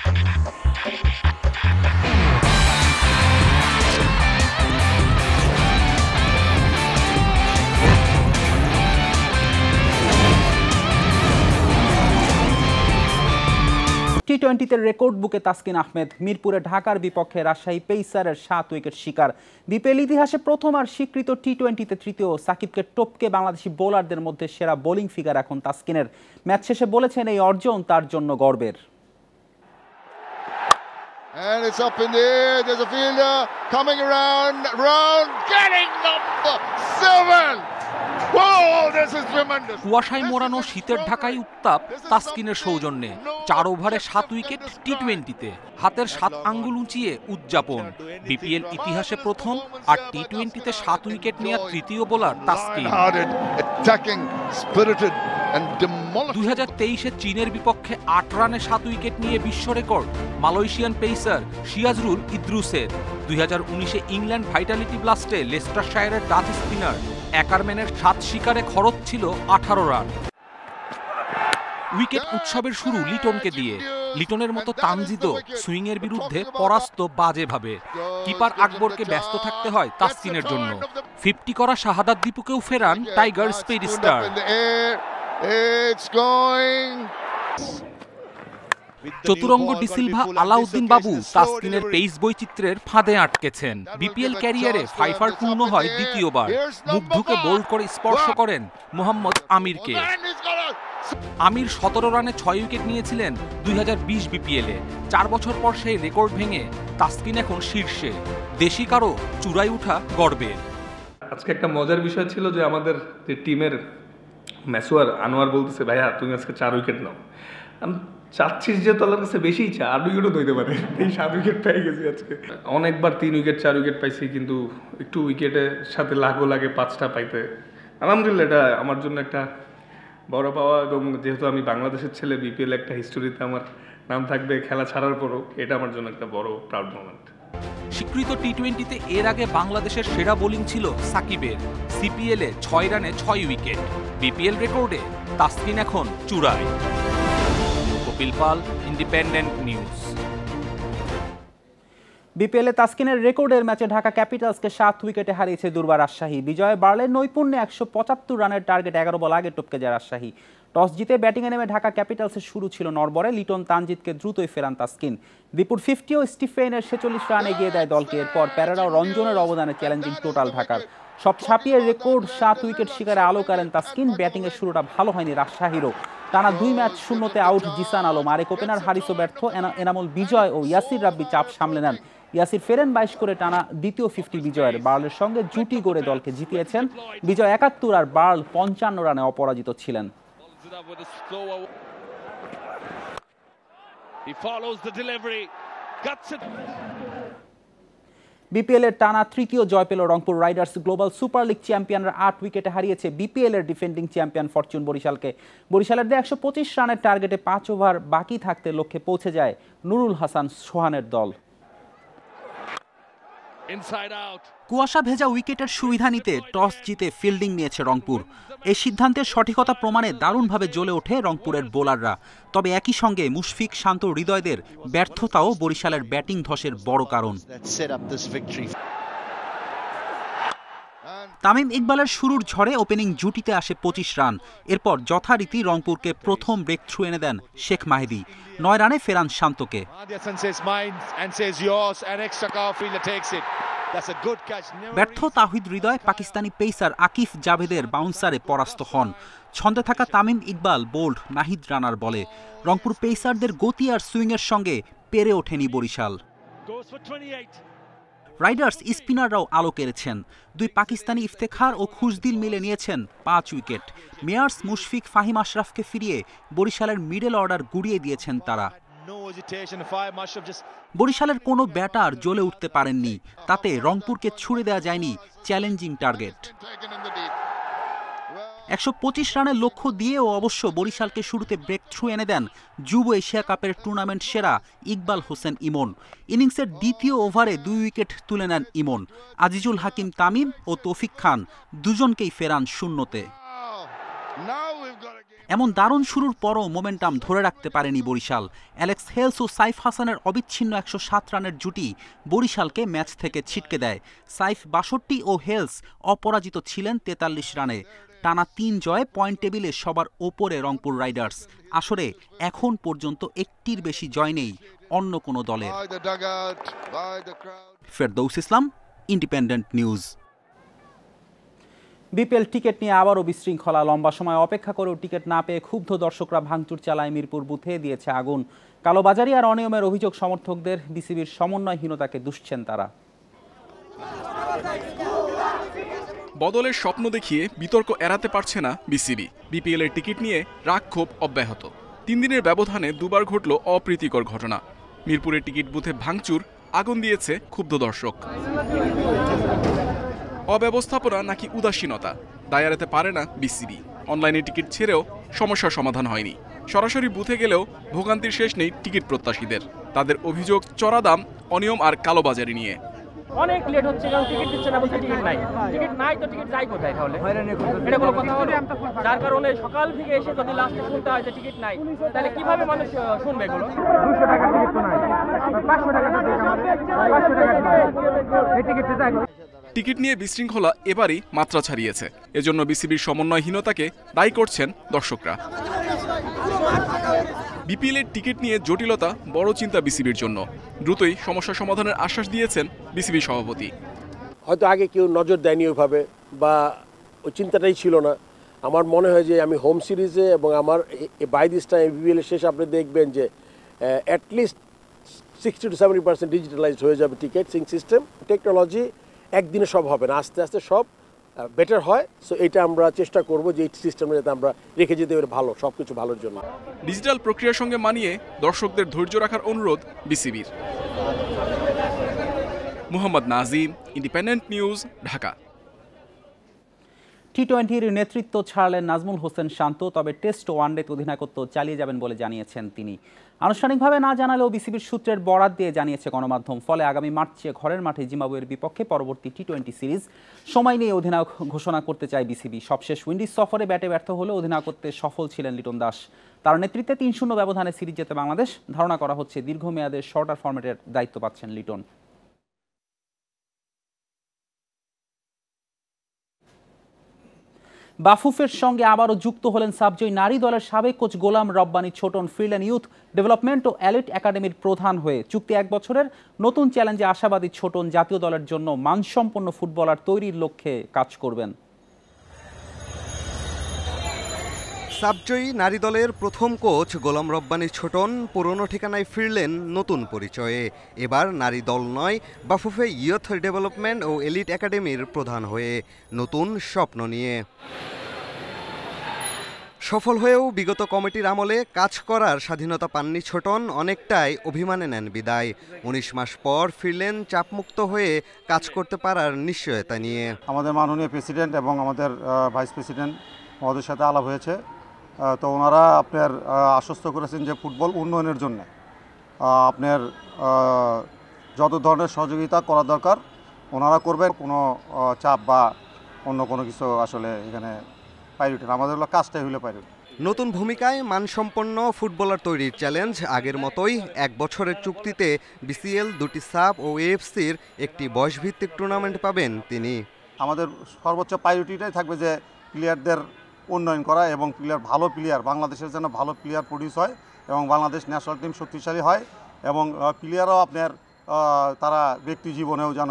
টি-20-তে record বুকে তাসকিন আহমেদ, মিরপুরে ঢাকার বিপক্ষে রাজশাহী পেসারের 7 উইকেট শিকার। বিপিএল ইতিহাসে প্রথম আর স্বীকৃত টি-20-তে তৃতীয়। সাকিবকে টপকে বাংলাদেশি বোলারদের মধ্যে সেরা বোলিং ফিগার এখন তাসকিনের। ম্যাচ শেষে বলেছেন এই অর্জন তার জন্য গর্বের। And it's up in the air, there's a fielder coming around, getting number 7! কুয়াশায় মোড়ানো শীতের ঢাকায় উত্তাপ তাসকিনের সৌজন্যে। 4 ওভারে 7 উইকেট টি-20-তে, হাতের 7 আঙ্গুল উঁচিয়ে উদযাপন। বিপিএল ইতিহাসে প্রথম আর টি-20-তে 7 উইকেট নেওয়া তৃতীয় বোলার তাসকিন। 2023-এ চীনের বিপক্ষে 8 রানে 7 উইকেট নিয়ে বিশ্ব রেকর্ড মালয়েশিয়ান পেসার সিয়াজরুল ইদ্রুসের। 2019-এ ইংল্যান্ড ভাইটালিটি ব্লাস্টে লেস্টারশায়ারের ডাচ স্পিনার অ্যাকারম্যানের 7 শিকারে খরচ ছিল 18 রান। উইকেট উৎসবের শুরু লিটনকে দিয়ে। লিটনের মতো তানজিদও সুইংয়ের বিরুদ্ধে পরাস্ত বাজেভাবে। কিপার আকবরকে ব্যস্ত থাকতে হয় তাসকিনের জন্য। 50 করা শাহাদাত দীপুকেও ফেরান tiger speed star. Chaturanga de Silva Alauddin Babu তাসকিনের পেস বৈচিত্র্যের ফাঁদে আটকেছেন। বিপিএল ক্যারিয়ারে ফাইফার পূর্ণ হয় দ্বিতীয়বার। মুগ্ধকে বোল্ড করে স্পর্শ করেন মোহাম্মদ আমিরকে। আমির 17 রানে 6 উইকেট নিয়েছিলেন 2020 বিপিএলে। 4 বছর পর সেই রেকর্ড ভেঙে তাসকিন এখন শীর্ষে। দেশি কারো চূড়ায় উঠা গর্বের। আজকে একটা মজার বিষয় ছিল যে আমাদের যে টিমের মেসোয়ার আনোয়ার বলতেছে, ভাইয়া তুমি আজকে 4 উইকেট নাও। আমি চাচ্ছিস যে তোর কাছে বেশি 8 উইকেটও ধরতে পারে, এই 7 উইকেট পেয়ে গেছি আজকে। অনেকবার 3 উইকেট 4 উইকেট পাইছি, কিন্তু একটু উইকেটের সাথে লাগে 5টা পাইতে। আলহামদুলিল্লাহ, এটা আমার জন্য একটা বড় পাওয়া। এবং যেহেতু আমি বাংলাদেশের ছেলে, বিপিএল একটা হিস্টোরিতে আমার নাম থাকবে খেলা ছাড়ার পরও, এটা আমার জন্য একটা বড় প্রাউড মোমেন্ট। স্বীকৃত টি-20-তে এর আগে বাংলাদেশের সেরা বোলিং ছিল সাকিবের। সিপিএলে 6 রানে 6 উইকেট। বিপিএল রেকর্ডে তাসকিন এখন চূড়ায়। কপিল পাল, ইন্ডিপেন্ডেন্ট নিউজ। বিপিএলে তাসকিনের রেকর্ডের ম্যাচে ঢাকা ক্যাপিটালসকে 7 উইকেটে হারিয়েছে দুর্বার রাজশাহী। বিজয়ে বার্লের নৈপুণ্যে 175 রানের টার্গেট 11 বল আগে টপকে যায় রাজশাহী। টস জিতে ব্যাটিংয়ে নেমে ঢাকা ক্যাপিটালসের শুরু ছিল নড়বড়ে। লিটন তানজিদকে দ্রুতই ফেরান তাসকিন। দীপুর 50 ও স্টিফেনের 46 রান এগিয়ে দেয় দলকে। এরপর প্যারেরা ও রঞ্জনের অবদানে চ্যালেঞ্জিং টোটাল ঢাকার। সব ছাপিয়ে রেকর্ড 7 উইকেট শিকারে আলো করেন তাসকিন। ব্যাটিংয়ের শুরুটা ভালো হয়নি রাজশাহীরও। টানা 2 ম্যাচ শূন্যতে আউট জিসান আলম। আরেক ওপেনার হারিসও ব্যর্থ। এনামুল বিজয় ও ইয়াসির রাব্বি চাপ সামলে নেন। ইয়াসির ফেরেন 22 করে টানা দ্বিতীয় 50 বিজয়ের। বার্লের সঙ্গে জুটি গড়ে দলকে জিতিয়েছেন। বিজয় 71 আর বার্ল 55 রানে অপরাজিত ছিলেন। বিপিএল এর টানা তৃতীয় জয় পেল Rangpur Riders. Global Super League চ্যাম্পিয়নরা 8 উইকেটে হারিয়েছে বিপিএল এর ডিফেন্ডিং চ্যাম্পিয়ন ফরচুন বরিশালকে। বরিশালের 125 রানের টার্গেটে 5 ওভার বাকি থাকতে লক্ষ্যে পৌঁছে যায় নুরুল হাসান সোহানের দল। কুয়াশা ভেজা উইকেটের সুবিধা নিতে টস জিতে ফিল্ডিং নিয়েছে রংপুর। এই সিদ্ধান্তের সঠিকতা প্রমাণে দারুণভাবে জ্বলে ওঠে রংপুরের বোলাররা। তবে একই সঙ্গে মুশফিক, শান্ত, হৃদয়দের ব্যর্থতাও বরিশালের ব্যাটিং ধসের বড় কারণ। তামিম ইকবালের শুরুর ঝড়ে ওপেনিং জুটিতে আসে 25 রান। এরপর যথারীতি রংপুরকে প্রথম ব্রেক থ্রু এনে দেন শেখ মাহেদী। 9 রানে ফেরান শান্তকে। ব্যর্থ তাওহিদ হৃদয় পাকিস্তানি পেসার আকিফ জাভেদের বাউন্সারে পরাস্ত হন। ছন্দে থাকা তামিম ইকবাল বোল্ড নাহিদ রানার বলে। রংপুর পেসারদের গতি আর সুইংয়ের সঙ্গে পেরে ওঠেনি বরিশাল। রাইডার্স স্পিনাররাও আলো কেড়েছেন। 2 পাকিস্তানি ইফতেখার ও খুশদিল মিলে নিয়েছেন 5 উইকেট। মেয়ার্স, মুশফিক, ফাহিম আশরাফকে ফিরিয়ে বরিশালের মিডল অর্ডার গুড়িয়ে দিয়েছেন তারা। বরিশালের কোনো ব্যাটার জ্বলে উঠতে পারেননি। তাতে রংপুরকে ছুড়ে দেওয়া যায়নি চ্যালেঞ্জিং টার্গেট। 125 রানের লক্ষ্য দিয়েও অবশ্য বরিশালকে শুরুতে ব্রেক থ্রু এনে দেন যুব এশিয়া কাপের টুর্নামেন্ট সেরা ইকবাল হোসেন ইমন। ইনিংসের দ্বিতীয় ওভারে 2 উইকেট তুলে নেন ইমন। আজিজুল হাকিম তামিম ও তৌফিক খান দুজনকেই ফেরান শূন্যতে। এমন দারুণ শুরুর পরও মোমেন্টাম ধরে রাখতে পারেনি বরিশাল। অ্যালেক্স হেলস ও সাইফ হাসানের অবিচ্ছিন্ন 107 রানের জুটি বরিশালকে ম্যাচ থেকে ছিটকে দেয়। সাইফ 62 ও হেলস অপরাজিত ছিলেন 43 রানে। টানা 3 জয়ে পয়েন্ট টেবিলে সবার ওপরে রংপুর রাইডার্স। আসরে এখন পর্যন্ত একটির বেশি জয় নেই অন্য কোনো দলের। ফেরদৌস ইসলাম, ইন্ডিপেন্ডেন্ট নিউজ। বিপিএল টিকিট নিয়ে আবারও বিশৃঙ্খলা। লম্বা সময় অপেক্ষা করেও টিকিট না পেয়ে ক্ষুব্ধ দর্শকরা ভাঙচুর চালায় মিরপুর বুথে, দিয়েছে আগুন। কালোবাজারি আর অনিয়মের অভিযোগ সমর্থকদের। বিসিবির সমন্বয়হীনতাকে দুষছেন তারা। বদলের স্বপ্ন দেখিয়ে বিতর্ক এড়াতে পারছে না বিসিবি। বিপিএল এর টিকিট নিয়ে রাগ ক্ষোভ অব্যাহত। 3 দিনের ব্যবধানে দুবার ঘটল অপ্রীতিকর ঘটনা। মিরপুরের টিকিট বুথে ভাঙচুর, আগুন দিয়েছে ক্ষুব্ধ দর্শক। অব্যবস্থাপনা নাকি উদাসীনতা, দায় এড়াতে পারে না বিসিবি। অনলাইনে টিকিট ছেড়েও সমস্যার সমাধান হয়নি। সরাসরি বুথে গেলেও ভোগান্তির শেষ নেই টিকিট প্রত্যাশীদের। তাদের অভিযোগ চড়া দাম, অনিয়ম আর কালোবাজারি নিয়ে। অনেক লেট হচ্ছে, কারণ টিকিট দিচ্ছে না, বলছে টিকিট নাই। টিকিট নাই তো টিকিট যাই কোথায় তাহলে? এটা কোনো কথা হলো? যার কারণে সকাল থেকে এসে যদি লাস্টে শুনতে হয় যে টিকিট নাই, তাহলে কিভাবে মানুষ শুনবে এগুলো? 200 টাকা টিকিট তো নাই, 500 টাকা টিকিট নিয়ে বিশৃঙ্খলা এবারই মাত্রা ছাড়িয়েছে। এজন্য বিসিবির সমন্বয়হীনতাকে দায়ী করছেন দর্শকরা। বিপিএল এর টিকিট নিয়ে জটিলতা বড় চিন্তা বিসিবির জন্য। দ্রুতই সমস্যা সমাধানের আশ্বাস দিয়েছেন বিসিবি সভাপতি। হয়তো আগে কেউ নজর দেয়নি ওইভাবে, বা ওই চিন্তাটাই ছিল না। আমার মনে হয় যে আমি হোম সিরিজে এবং আমার বাই দিস টাইম বিপিএল এর শেষে আপনি দেখবেন যে অ্যাটলিস্ট 60 to 70% ডিজিটালাইজড হয়ে যাবে টিকিটিং সিস্টেম। টেকনোলজি একদিনে সব হবে না, আস্তে আস্তে সব বেটার হয়। সো এটা আমরা চেষ্টা করব যে এই সিস্টেমটা যাতে আমরা রেখে যেতে পারি ভালো, সব কিছু ভালোর জন্য। ডিজিটাল প্রক্রিয়ার সঙ্গে মানিয়ে দর্শকদের ধৈর্য রাখার অনুরোধ বিসিবির। Mohammad Nazim, Independent news, Dhaka. টি-20-র নেতৃত্ব ছাড়লেন নাজমুল হোসেন শান্ত, তবে টেস্ট ও ওয়ানডেতে অধিনায়কত্ব চালিয়ে যাবেন বলে জানিয়েছেন তিনি। আনুষ্ঠানিকভাবে না জানালেও বিসিবির সূত্রের বরাত দিয়ে জানিয়েছে গণমাধ্যম। ফলে আগামী মার্চে ঘরের মাঠে জিম্বাবুয়ের বিপক্ষে পরবর্তী টি-20 সিরিজ সময় নিয়ে অধিনায়ক ঘোষণা করতে চায় বিসিবি। সবশেষ উইন্ডিজ সফরে ব্যাটে ব্যর্থ হলেও অধিনায়কত্বে সফল ছিলেন লিটন দাস। তার নেতৃত্বে 3-0 ব্যবধানে সিরিজ জেতে বাংলাদেশ। ধারণা করা হচ্ছে দীর্ঘমেয়াদের শর্টার ফরম্যাটের দায়িত্ব পাচ্ছেন লিটন। বাফুফের সঙ্গে আবারও যুক্ত হলেন সাবজয়ী নারী দলের সাবেক coach Golam Rabbani Chhoton. Freeland youth development ও এলিট একাডেমির প্রধান হয়ে চুক্তি 1 বছরের। নতুন চ্যালেঞ্জে আশাবাদী ছোটন জাতীয় দলের জন্য মানসম্পন্ন ফুটবলার তৈরির লক্ষ্যে কাজ করবেন। সাবজয়ী নারী দলের প্রথম কোচ গোলাম রব্বানী ছোটন পুরনো ঠিকানায় ফিরলেন নতুন পরিচয়ে। এবার নারী দল নয়, বাফুফে ইয়ুথ ডেভেলপমেন্ট ও এলিট একাডেমির প্রধান হয়ে নতুন স্বপ্ন নিয়ে। সফল হয়েও বিগত কমিটির আমলে কাজ করার স্বাধীনতা পাননি ছোটন। অনেকটাই অভিমানে নেন বিদায়। 19 মাস পর ফিরলেন চাপমুক্ত হয়ে কাজ করতে পারার নিশ্চয়তা নিয়ে। আমাদের মাননীয় প্রেসিডেন্ট এবং আমাদের ভাইস প্রেসিডেন্ট ওদের সাথে আলাপ হয়েছে। তো ওনারা আপনার আশ্বস্ত করেছেন যে ফুটবল উন্নয়নের জন্য আপনার যত ধরনের সহযোগিতা করা দরকার ওনারা করবেন। কোনো চাপ বা অন্য কোনো কিছু আসলে এখানে প্রায়োরিটি না, আমাদের হলো কাজটাই হলো প্রায়োরিটি। নতুন ভূমিকায় মানসম্পন্ন ফুটবলার তৈরির চ্যালেঞ্জ। আগের মতোই 1 বছরের চুক্তিতে বিসিএল, 2টি সাব ও এএফসির একটি বয়সভিত্তিক টুর্নামেন্ট পাবেন তিনি। আমাদের সর্বোচ্চ প্রায়োরিটিটাই থাকবে যে প্লেয়ারদের উন্নয়ন করা এবং ভালো প্লেয়ার বাংলাদেশের যেন ভালো প্লেয়ার প্রডিউস হয় এবং বাংলাদেশ ন্যাশনাল টিম শক্তিশালী হয় এবং প্লেয়ারও আপনার তারা ব্যক্তি জীবনেও যেন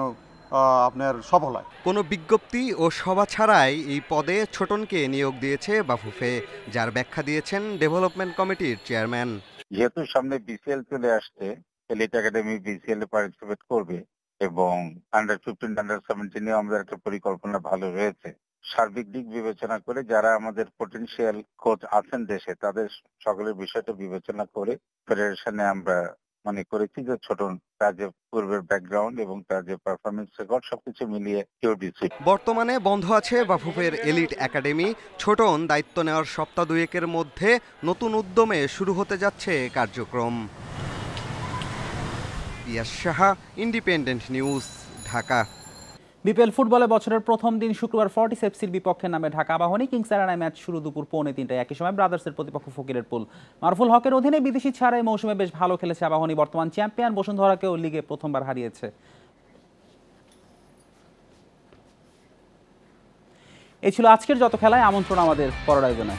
আপনার সফল হয়। কোনো বিজ্ঞপ্তি ও সভা ছাড়াই এই পদে ছোটনকে নিয়োগ দিয়েছে বাফুফে, যার ব্যাখ্যা দিয়েছেন ডেভেলপমেন্ট কমিটির চেয়ারম্যান। যেহেতু সামনে বিসিএল চলে আসছে, এলিট একাডেমি বিসিএল এ পার্টিসিপেট করবে এবং আন্ডার-15, আন্ডার-17 আমাদের একটা পরিকল্পনা ভালো রয়েছে। সার্বিক দিক বিবেচনা করে যারা আমাদের পটেনশিয়াল কোচ আছেন দেশে, তাদের সকলের বিষয়টা বিবেচনা করে ফেডারেশনে আমরা মনে করেছি যে ছোটন তার যে পূর্বের ব্যাকগ্রাউন্ড এবং তার যে পারফরমেন্স রেকর্ড সবকিছু মিলিয়ে কিউডিসি। বর্তমানে বন্ধ আছে বাফুফের এলিট একাডেমি। ছোটন দায়িত্ব নেওয়ার সপ্তাহ দুয়েকের মধ্যে নতুন উদ্যমে শুরু হতে যাচ্ছে কার্যক্রম। Piyas Saha, independent news, Dhaka. BPL ফুটবলে বছরের প্রথম দিন শুক্রবার ফর্টিস এফসির বিপক্ষে নামে ঢাকা আবাহনী। কিংস এরানায় ম্যাচ শুরু দুপুর 2:45। একই সময় ব্রাদার্সের প্রতিপক্ষ ফকিরের পুল। মারুফুল হকের অধীনে বিদেশি ছাড়াই মৌসুমে বেশ ভালো খেলেছে আবাহনী। বর্তমান চ্যাম্পিয়ন বসুন্ধরাকেও লিগে প্রথমবার হারিয়েছে। এই ছিল আজকের যত খেলায়। আমন্ত্রণ আমাদের পরের আয়োজনে।